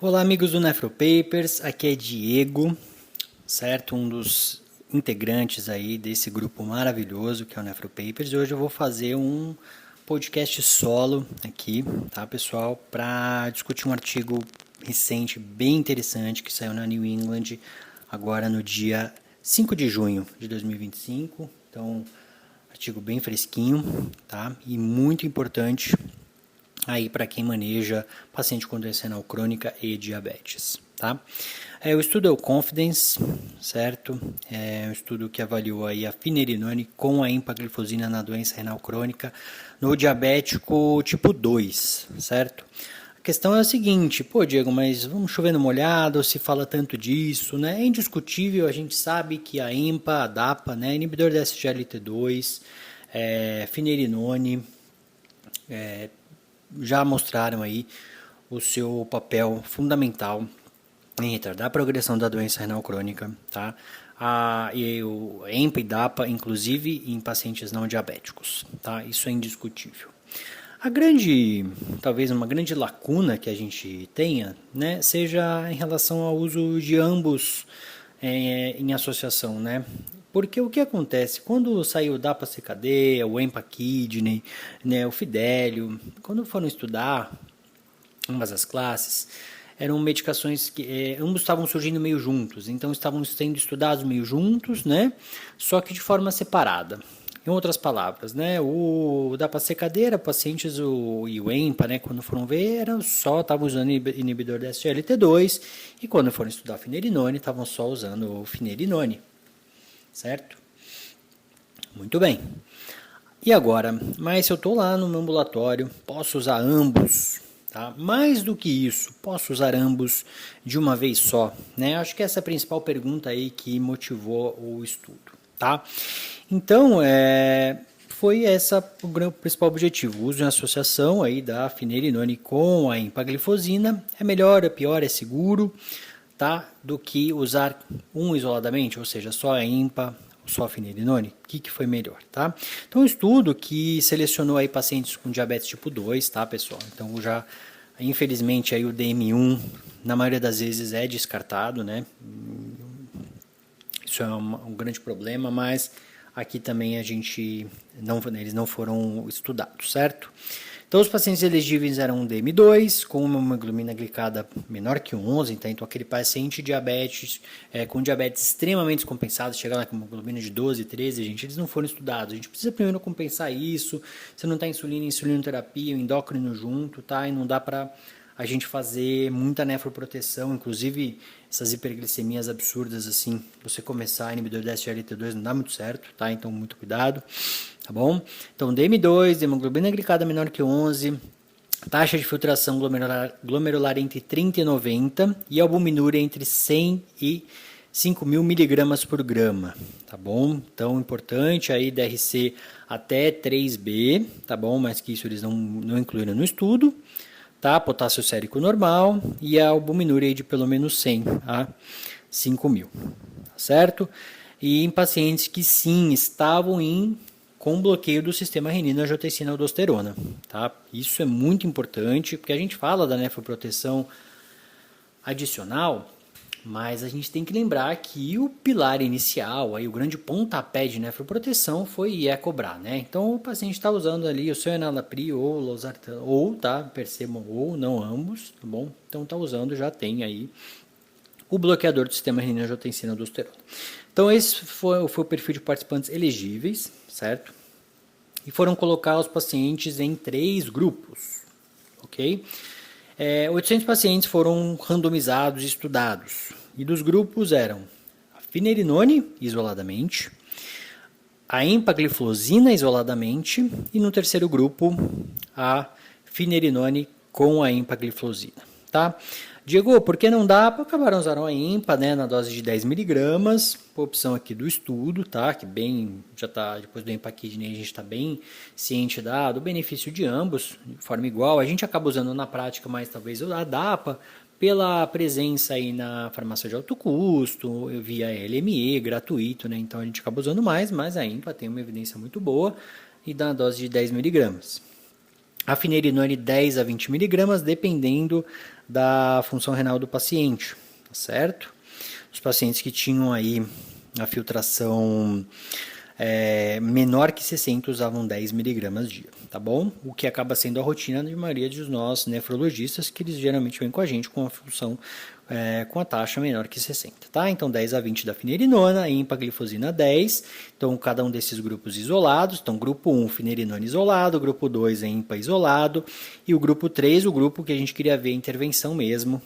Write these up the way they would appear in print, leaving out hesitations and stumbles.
Olá, amigos do Nefropapers, aqui é Diego, certo? Um dos integrantes aí desse grupo maravilhoso que é o Nefropapers. E hoje eu vou fazer um podcast solo aqui, tá, pessoal, para discutir um artigo recente, bem interessante, que saiu na New England agora no dia 5 de junho de 2025. Então, artigo bem fresquinho, tá? E muito importante aí para quem maneja paciente com doença renal crônica e diabetes, tá? O estudo é o Confidence, certo? É um estudo que avaliou aí a finerenone com a empagliflozina na doença renal crônica no diabético tipo 2, certo? A questão é a seguinte, pô, Diego, mas vamos chover no molhado, se fala tanto disso, né? É indiscutível, a gente sabe que a EMPA, a DAPA, né, inibidor da SGLT2, finerenone, já mostraram aí o seu papel fundamental em retardar a progressão da doença renal crônica, tá? E o EMPA e DAPA, inclusive em pacientes não diabéticos, tá? Isso é indiscutível. Talvez uma grande lacuna que a gente tenha, né, seja em relação ao uso de ambos em associação, né? Porque o que acontece? Quando saiu o DAPA-CKD, o EMPA-KIDNEY, né, o Fidelio, quando foram estudar ambas as classes, eram medicações que ambos estavam surgindo meio juntos, então estavam sendo estudados meio juntos, né? Só que de forma separada. Em outras palavras, né, o DAPA-CKD era pacientes e o EMPA, né, quando foram ver, estavam usando inibidor da SGLT2 e quando foram estudar finerenone, estavam só usando o finerenone, certo? Muito bem. E agora, mas se eu estou lá no meu ambulatório, posso usar ambos, tá? Mais do que isso, posso usar ambos de uma vez só, né? Acho que essa é a principal pergunta aí que motivou o estudo, tá? Então, foi essa o principal objetivo. O uso em associação aí da finerenone com a empagliflozina é melhor, é pior, é seguro, tá? Do que usar um isoladamente, ou seja, só a EMPA, só a finerenone. O que foi melhor, tá? Então, um estudo que selecionou aí pacientes com diabetes tipo 2, tá, pessoal? Então, infelizmente, aí o DM1, na maioria das vezes, é descartado, né? Isso é um grande problema, mas aqui também eles não foram estudados, certo? Então, os pacientes elegíveis eram DM2, com uma hemoglobina glicada menor que 11, tá? Então aquele paciente com diabetes extremamente descompensado, chega lá com uma hemoglobina de 12, 13, gente, eles não foram estudados. A gente precisa primeiro compensar isso, se não está insulinoterapia, o endócrino junto, tá? E não dá para a gente fazer muita nefroproteção, inclusive essas hiperglicemias absurdas, assim, você começar a inibidor da SGLT2 não dá muito certo, tá? Então, muito cuidado, tá bom? Então, DM2, hemoglobina glicada menor que 11, taxa de filtração glomerular entre 30 e 90 e albuminúria entre 100 e 5.000 miligramas por grama, tá bom? Então, importante aí DRC até 3B, tá bom? Mas que isso eles não incluíram no estudo. Tá? Potássio sérico normal e a albuminúria de pelo menos 100 a 5.000, tá certo? E em pacientes que sim estavam com bloqueio do sistema renina-angiotensina-aldosterona, tá? Isso é muito importante, porque a gente fala da nefroproteção adicional, mas a gente tem que lembrar que o pilar inicial, aí, o grande pontapé de nefroproteção foi e é cobrar, né? Então o paciente está usando ali o seu enalapril ou losartan, ou, tá? Percebam, ou não ambos, tá bom? Então está usando, já tem aí o bloqueador do sistema renina-angiotensina-aldosterona. Então esse foi o perfil de participantes elegíveis, certo? E foram colocar os pacientes em 3 grupos, ok? 800 pacientes foram randomizados e estudados. E dos grupos eram a finerenone isoladamente, a empagliflozina isoladamente e no terceiro grupo a finerenone com a empagliflozina, tá? Diego, por que não dá? Acabaram usando a EMPA, né, na dose de 10 miligramas, a opção aqui do estudo, tá? Que já está, depois do EMPA-KIDNEY, a gente está bem ciente do benefício de ambos, de forma igual. A gente acaba usando na prática, mas talvez a DAPA, pela presença aí na farmácia de alto custo, via LME, gratuito, né? Então a gente acaba usando mais, mas a INPA tem uma evidência muito boa e dá uma dose de 10 miligramas. A finerenone 10 a 20 miligramas, dependendo da função renal do paciente, tá certo? Os pacientes que tinham aí a filtração menor que 60 usavam 10 miligramas dia, tá bom? O que acaba sendo a rotina de maioria dos nós nefrologistas, que eles geralmente vêm com a gente com a função com a taxa menor que 60, tá? Então 10 a 20 da finerinona, empaglifosina 10, então cada um desses grupos isolados, então grupo 1 finerinona isolado, grupo 2 empa isolado, e o grupo 3, o grupo que a gente queria ver a intervenção mesmo,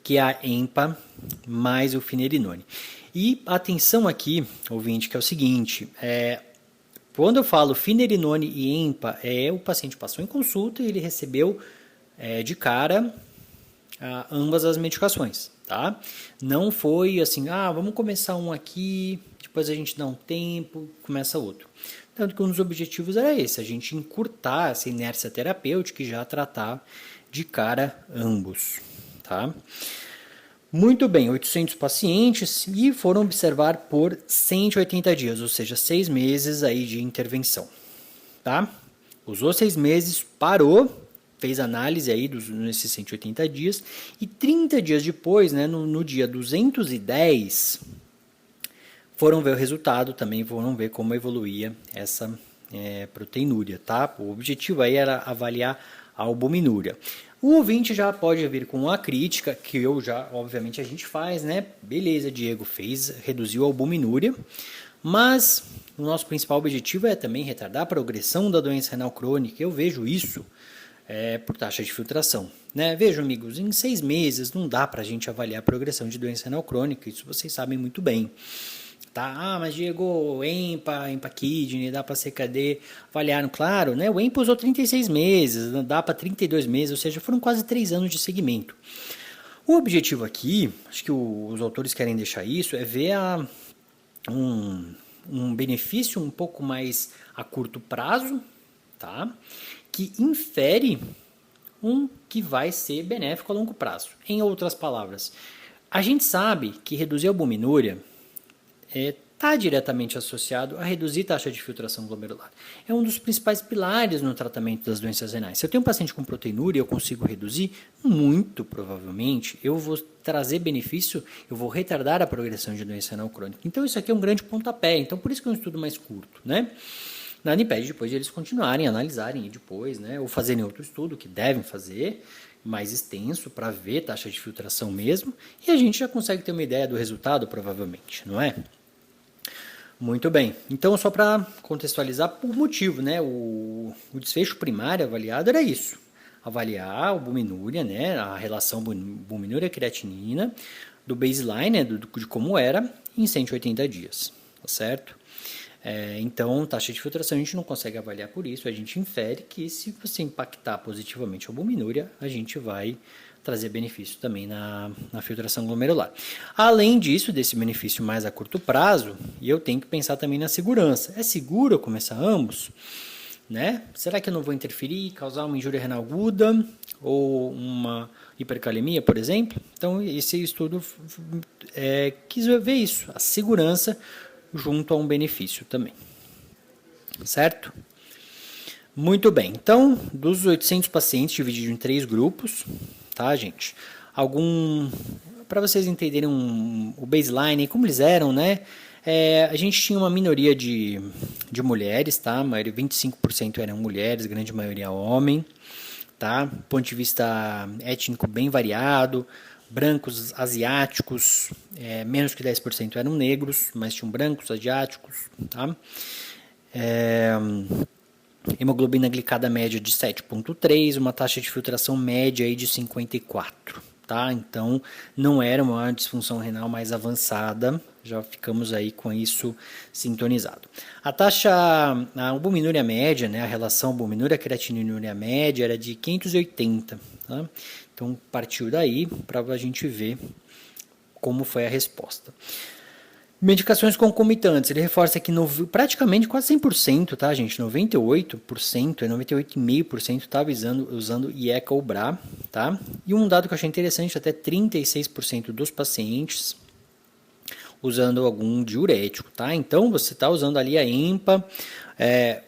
que é a empa mais o finerinone. E atenção aqui, ouvinte, que é o seguinte, quando eu falo finerinone e empa, o paciente passou em consulta e ele recebeu de cara ambas as medicações, tá? Não foi assim, vamos começar um aqui, depois a gente dá um tempo, começa outro. Tanto que um dos objetivos era esse, a gente encurtar essa inércia terapêutica e já tratar de cara ambos, tá? Muito bem, 800 pacientes e foram observar por 180 dias, ou seja, 6 meses aí de intervenção, tá? Usou 6 meses, parou, fez análise aí nesses 180 dias e 30 dias depois, né, no dia 210, foram ver o resultado, também foram ver como evoluía essa proteinúria, tá? O objetivo aí era avaliar a albuminúria. O ouvinte já pode vir com a crítica, que eu já, obviamente, a gente faz, né? Beleza, Diego, reduziu a albuminúria, mas o nosso principal objetivo é também retardar a progressão da doença renal crônica. Eu vejo isso por taxa de filtração, né? Vejam, amigos, em 6 meses não dá para a gente avaliar a progressão de doença renal crônica, isso vocês sabem muito bem. Tá? Mas Diego, EMPA Kidney, dá para CKD, avaliaram, claro, né? O EMPA usou 36 meses, dá para 32 meses, ou seja, foram quase 3 anos de segmento. O objetivo aqui, acho que os autores querem deixar isso, é ver um benefício um pouco mais a curto prazo, tá? Que infere que vai ser benéfico a longo prazo. Em outras palavras, a gente sabe que reduzir a albuminúria está diretamente associado a reduzir taxa de filtração glomerular. É um dos principais pilares no tratamento das doenças renais. Se eu tenho um paciente com proteinúria e eu consigo reduzir, muito provavelmente eu vou trazer benefício, eu vou retardar a progressão de doença renal crônica. Então isso aqui é um grande pontapé, então por isso que é um estudo mais curto, né? Nada impede depois de eles continuarem, analisarem e depois, né? Ou fazerem outro estudo, que devem fazer, mais extenso, para ver taxa de filtração mesmo, e a gente já consegue ter uma ideia do resultado, provavelmente, não é? Muito bem, então só para contextualizar por motivo, né? O desfecho primário avaliado era isso, avaliar a albuminúria, né? A relação albuminúria-creatinina do baseline, né? De como era, em 180 dias, tá certo? Então, taxa de filtração a gente não consegue avaliar por isso, a gente infere que se você impactar positivamente a albuminúria, a gente vai trazer benefício também na filtração glomerular. Além disso, desse benefício mais a curto prazo, eu tenho que pensar também na segurança. É seguro eu começar ambos? Né? Será que eu não vou interferir, causar uma injúria renal aguda ou uma hipercalemia, por exemplo? Então, esse estudo quis ver isso, a segurança junto a um benefício também. Certo? Muito bem, então, dos 800 pacientes divididos em 3 grupos, tá, gente? Para vocês entenderem o baseline, como eles eram, né? A gente tinha uma minoria de mulheres, tá? A maioria, 25% eram mulheres, grande maioria homem, tá? Do ponto de vista étnico bem variado, brancos, asiáticos, menos que 10% eram negros, mas tinham brancos, asiáticos, tá? Hemoglobina glicada média de 7,3, uma taxa de filtração média aí de 54, tá? Então, não era uma disfunção renal mais avançada, já ficamos aí com isso sintonizado. A albuminúria média, né, a relação albuminúria-creatinúria média era de 580, tá? Então, partiu daí para a gente ver como foi a resposta. Medicações concomitantes, ele reforça que praticamente quase 100%, tá, gente? 98%, 98,5% estava usando IECA ou BRA, tá? E um dado que eu achei interessante, até 36% dos pacientes usando algum diurético, tá? Então, você está usando ali a EMPA,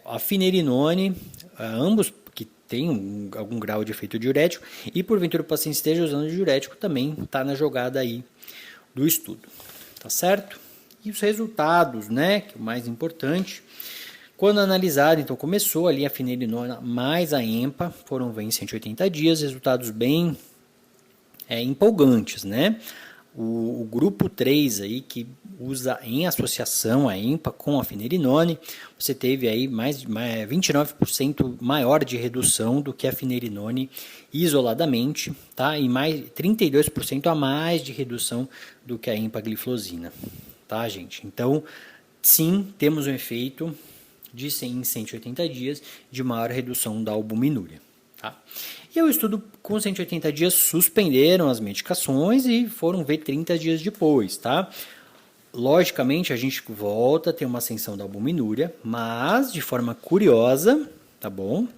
a finerenone, ambos que tem algum grau de efeito diurético, e porventura o paciente esteja usando diurético, também está na jogada aí do estudo, tá certo? E os resultados, né, que é o mais importante, quando analisado, então começou ali a finerenona mais a EMPA, foram em 180 dias, resultados bem empolgantes, né? O grupo 3 aí, que usa em associação a EMPA com a finerenone, você teve aí mais 29% maior de redução do que a finerenone isoladamente, tá? E mais 32% a mais de redução do que a empagliflozina, tá, gente? Então, sim, temos um efeito de 100 em 180 dias de maior redução da albuminúria, tá? E o estudo com 180 dias suspenderam as medicações e foram ver 30 dias depois, tá? Logicamente, a gente volta a ter uma ascensão da albuminúria, mas de forma curiosa, tá bom?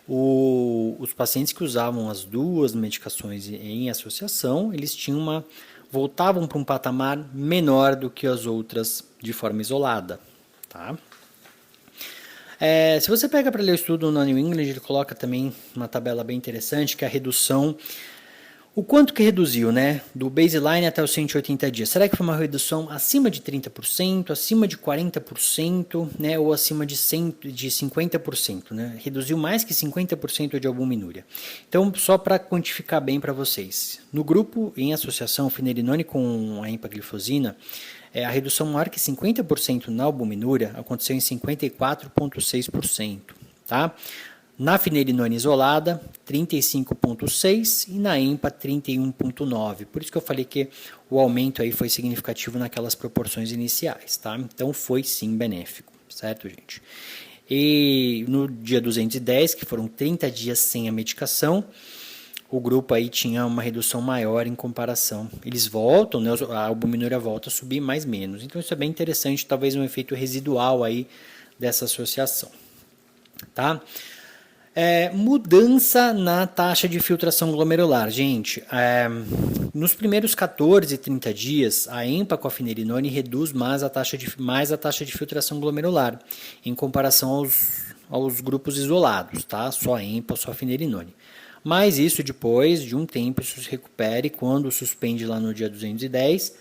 Os pacientes que usavam as duas medicações em associação, eles tinham voltavam para um patamar menor do que as outras de forma isolada, tá? Se você pega para ler o estudo na New England, ele coloca também uma tabela bem interessante, que é a redução, o quanto que reduziu, né, do baseline até os 180 dias. Será que foi uma redução acima de 30%, acima de 40%, né, ou acima de 50%, né? Reduziu mais que 50% de albuminúria. Então, só para quantificar bem para vocês, no grupo em associação finerenone com a empagliflozina, a redução maior que 50% na albuminúria aconteceu em 54,6%, tá? Na finerenone isolada, 35,6% e na EMPA, 31,9%. Por isso que eu falei que o aumento aí foi significativo naquelas proporções iniciais, tá? Então foi sim benéfico, certo, gente? E no dia 210, que foram 30 dias sem a medicação, o grupo aí tinha uma redução maior em comparação. Eles voltam, né, a albuminúria volta a subir, mais menos. Então isso é bem interessante, talvez um efeito residual aí dessa associação, tá? Mudança na taxa de filtração glomerular. Gente, nos primeiros 14 e 30 dias, a EMPA com a finerenone reduz mais a taxa de filtração glomerular, em comparação aos grupos isolados, tá? Só a EMPA ou só a finerenone. Mas isso depois de um tempo isso se recupera e quando suspende lá no dia 210,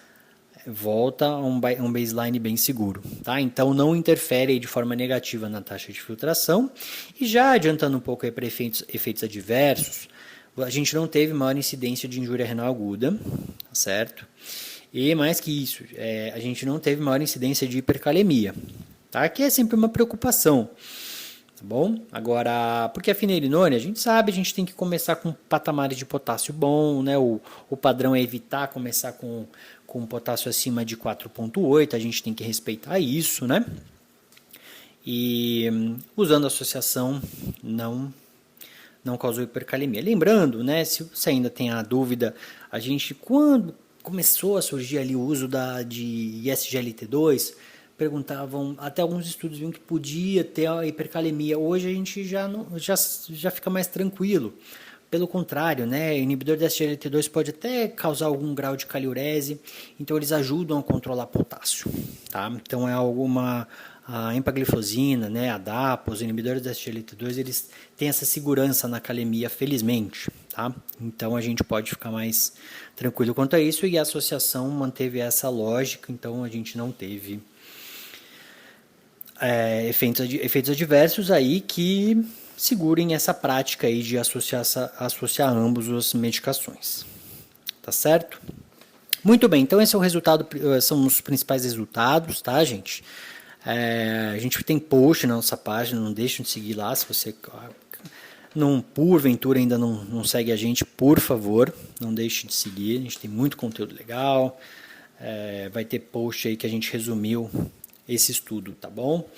volta a um baseline bem seguro, tá? Então não interfere de forma negativa na taxa de filtração. E já adiantando um pouco para efeitos adversos, a gente não teve maior incidência de injúria renal aguda, certo? E mais que isso, a gente não teve maior incidência de hipercalemia, tá? Que é sempre uma preocupação. Tá bom? Agora, porque a finerenone, a gente sabe, a gente tem que começar com patamares de potássio bom, né? O padrão é evitar começar com potássio acima de 4,8, a gente tem que respeitar isso, né? E usando a associação não causou hipercalemia. Lembrando, né, se você ainda tem a dúvida, a gente, quando começou a surgir ali o uso de ISGLT2, perguntavam, até alguns estudos viam que podia ter a hipercalemia. Hoje a gente já fica mais tranquilo. Pelo contrário, né, o inibidor da SGLT2 pode até causar algum grau de caliurese, então eles ajudam a controlar potássio, tá? Então a empagliflozina, né, a DAPA, os inibidores da SGLT2, eles têm essa segurança na calemia, felizmente, tá? Então a gente pode ficar mais tranquilo quanto a isso, e a associação manteve essa lógica, então a gente não teve efeitos adversos aí que segurem essa prática aí de associar ambos as medicações, tá certo? Muito bem, então esse é o resultado, são os principais resultados, tá, gente? A gente tem post na nossa página, não deixem de seguir lá, se você porventura ainda não segue a gente, por favor, não deixe de seguir, a gente tem muito conteúdo legal, vai ter post aí que a gente resumiu esse estudo, tá bom?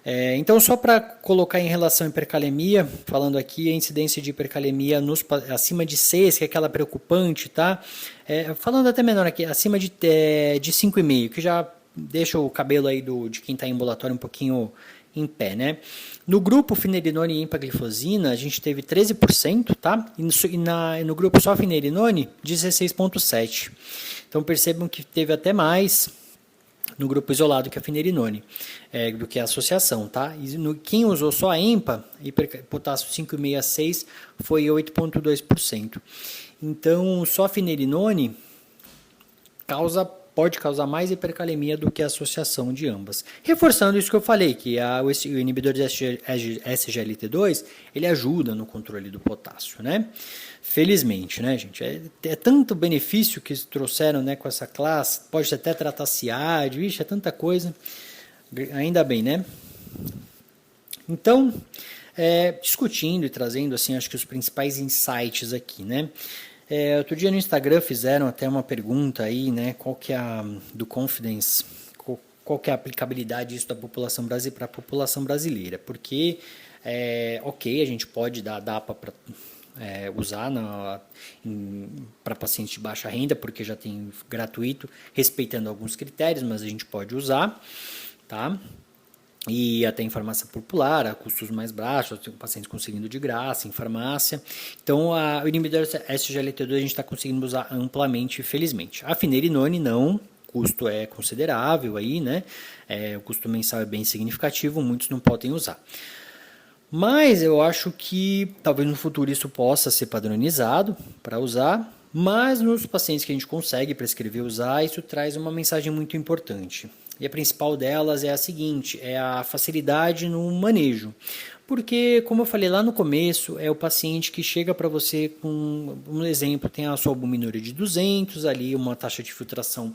Então, só para colocar em relação à hipercalemia, falando aqui, a incidência de hipercalemia acima de 6, que é aquela preocupante, tá? Falando até menor aqui, acima de 5,5, que já deixa o cabelo aí de quem está em ambulatório um pouquinho em pé, né? No grupo finerenone e empagliflozina, a gente teve 13%, tá? E no grupo só finerenone, 16,7%. Então percebam que teve até mais no grupo isolado que a finerenone, do que a associação, tá? E quem usou só a EMPA, potássio 5,6 a 6, foi 8,2%. Então, só a finerenone pode causar mais hipercalemia do que a associação de ambas. Reforçando isso que eu falei, que o inibidor de SGLT2, ele ajuda no controle do potássio, né? Felizmente, né, gente? É tanto benefício que trouxeram, né, com essa classe, pode até tratar CIAD, vixe, é tanta coisa. Ainda bem, né? Então, discutindo e trazendo, assim, acho que os principais insights aqui, né? Outro dia no Instagram fizeram até uma pergunta aí, né? Qual que é do Confidence, qual que é a aplicabilidade disso da população brasileira para a população brasileira? Porque, ok, a gente pode dar DAPA para usar para pacientes de baixa renda, porque já tem gratuito, respeitando alguns critérios, mas a gente pode usar, tá? E até em farmácia popular, a custos mais baixos, tem pacientes conseguindo de graça, em farmácia. Então, o inibidor SGLT2 a gente está conseguindo usar amplamente, felizmente. A finerenone não, o custo é considerável aí, né? O custo mensal é bem significativo, muitos não podem usar. Mas eu acho que talvez no futuro isso possa ser padronizado para usar, mas nos pacientes que a gente consegue prescrever usar, isso traz uma mensagem muito importante. E a principal delas é a seguinte, é a facilidade no manejo. Porque, como eu falei lá no começo, é o paciente que chega para você com, um exemplo, tem a sua albuminúria de 200, ali uma taxa de filtração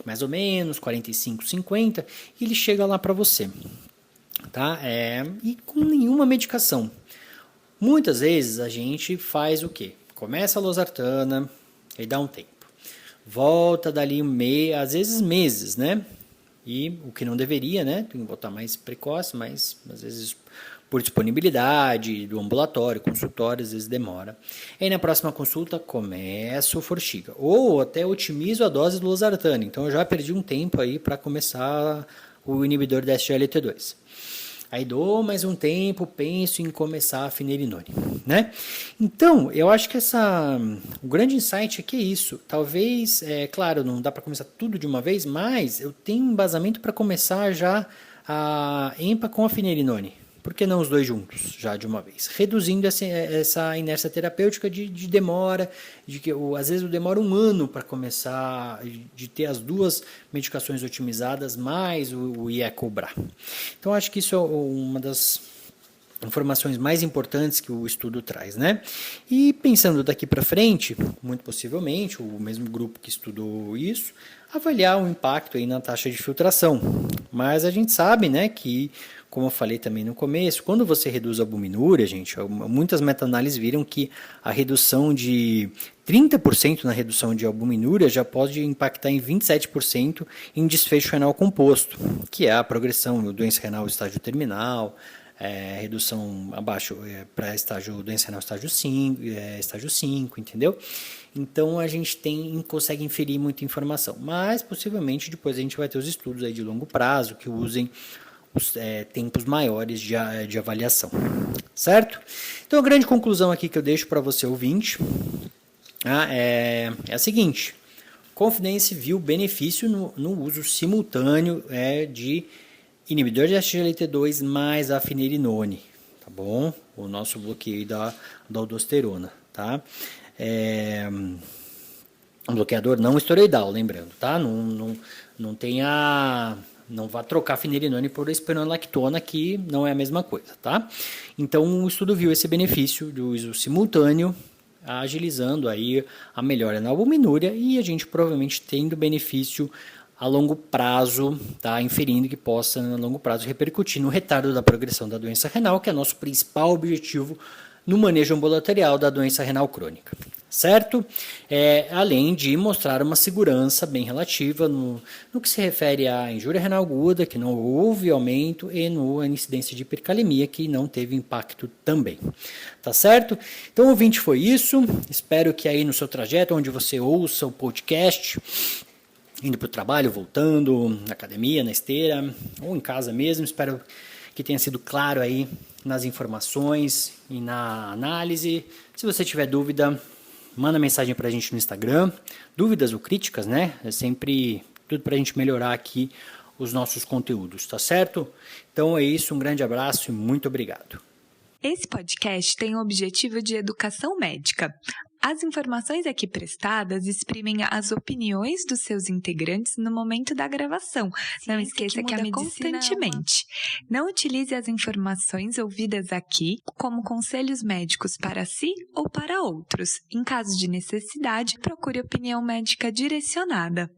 mais ou menos, 45, 50, e ele chega lá para você, tá? E com nenhuma medicação. Muitas vezes a gente faz o quê? Começa a losartana, aí dá um tempo. Volta dali às vezes meses, né? E o que não deveria, né? Tem que botar mais precoce, mas às vezes por disponibilidade do ambulatório, consultório, às vezes demora. Aí na próxima consulta começa o Forxiga. Ou até otimizo a dose do losartana. Então eu já perdi um tempo aí para começar o inibidor da SGLT2. Aí dou mais um tempo, penso em começar a finerenone, né? Então, eu acho que o grande insight aqui é isso. Talvez, claro, não dá para começar tudo de uma vez, mas eu tenho embasamento para começar já a EMPA com a finerenone. Por que não os dois juntos, já de uma vez? Reduzindo essa inércia terapêutica de demora, de que às vezes demora um ano para começar, de ter as duas medicações otimizadas, mais o IE-Cobra. Então, acho que isso é uma das informações mais importantes que o estudo traz, né? E pensando daqui para frente, muito possivelmente, o mesmo grupo que estudou isso, avaliar o impacto aí na taxa de filtração. Mas a gente sabe, né, que como eu falei também no começo, quando você reduz a albuminúria, gente, muitas meta-análises viram que a redução de 30% na redução de albuminúria já pode impactar em 27% em desfecho renal composto, que é a progressão, doença renal estágio terminal, redução abaixo para doença renal estágio 5, entendeu? Então a gente consegue inferir muita informação, mas possivelmente depois a gente vai ter os estudos aí de longo prazo que usem os tempos maiores de avaliação, certo? Então a grande conclusão aqui que eu deixo para você ouvinte é a seguinte: Confidence viu benefício no uso simultâneo de inibidor de SGLT2 mais a finerenone, tá bom? O nosso bloqueio da aldosterona, tá? Um bloqueador não esteroidal, lembrando, tá? Não tem não vá trocar finerenone por espironolactona, que não é a mesma coisa, tá? Então, o estudo viu esse benefício do uso simultâneo, agilizando aí a melhora na albuminúria e a gente provavelmente tendo benefício a longo prazo, tá? Inferindo que possa, a longo prazo, repercutir no retardo da progressão da doença renal, que é nosso principal objetivo no manejo ambulatorial da doença renal crônica. certo? Além de mostrar uma segurança bem relativa no que se refere à injúria renal aguda, que não houve aumento, e na incidência de hipercalemia, que não teve impacto também. Tá certo? Então, ouvinte, foi isso. Espero que aí no seu trajeto, onde você ouça o podcast, indo para o trabalho, voltando, na academia, na esteira, ou em casa mesmo, espero que tenha sido claro aí nas informações e na análise. Se você tiver dúvida, manda mensagem para a gente no Instagram, dúvidas ou críticas, né? É sempre tudo para a gente melhorar aqui os nossos conteúdos, tá certo? Então é isso, um grande abraço e muito obrigado. Esse podcast tem o objetivo de educação médica. As informações aqui prestadas exprimem as opiniões dos seus integrantes no momento da gravação. Não esqueça que a medicina constantemente. Não utilize as informações ouvidas aqui como conselhos médicos para si ou para outros. Em caso de necessidade, procure opinião médica direcionada.